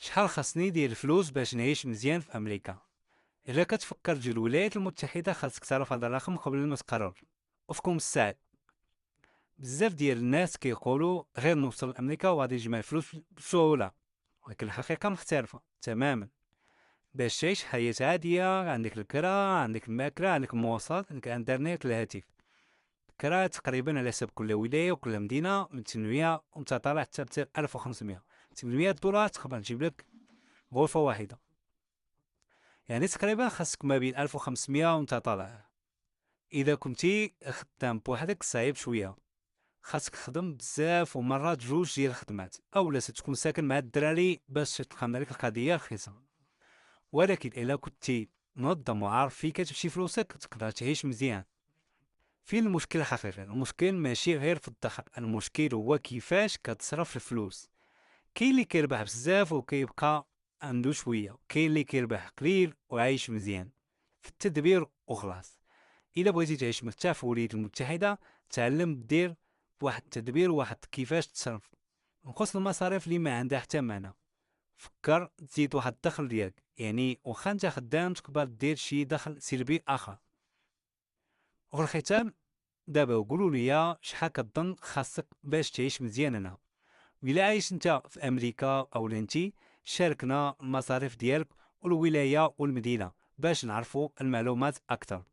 شحال خاصني ندير الفلوس باش نعيش مزيان في امريكا؟ الا كتفكر تجي الولايات المتحده خاصك تعرف هذا الرقم قبل ما تقرر. وفكم الساعد، بزاف ديال الناس كيقولوا غير نوصل لامريكا وغادي نجمع الفلوس بسهوله، ولكن الحقيقه مختلفه تماما. باش تعيش حياه عاديه عندك الكرا، عندك الماكله، عندك المواصلات، عندك الانترنت، الهاتف. الكرا تقريبا على حسب كل ولايه وكل مدينه من 800 وانت طالع حتى 1500. 800 دولار تقدر تجيب لك غرفه واحده، يعني تقريبا خاصك ما بين 1500 وانت طالع. اذا كنتي خدام بوحدك صعيب شويه، خاصك تخدم بزاف ومرات جوج ديال الخدمات، اولا تكون ساكن مع الدراري باش تخمم لك القضيه رخيصه. ولكن الا كنتي منظم وعارف فين كتمشي فلوسك تقدر تعيش مزيان. فين المشكل الحقيقي؟ المشكل ماشي غير في الدخل، المشكل هو كيفاش كتصرف الفلوس. كاين اللي كيربح بزاف وكيبقى عنده شويه، كاين اللي كيربح قليل وعايش مزيان. في التدبير وخلاص. الا بغيتي تعيش مرتاح في الولايات المتحده، تعلم دير واحد التدبير، واحد كيفاش تصرف. نقص المصاريف اللي ما عندها حتى معنى. فكر تزيد واحد الدخل ديالك، يعني واخا انت خدام تقدر دير شي دخل سلبي اخر. وفي الختام، دابا قولوا لي شحال كظن خاصك باش تعيش مزيان هنا. ولا عايش انت في امريكا او انتي، شاركنا المصاريف ديالك والولايه والمدينه باش نعرفوا المعلومات اكثر.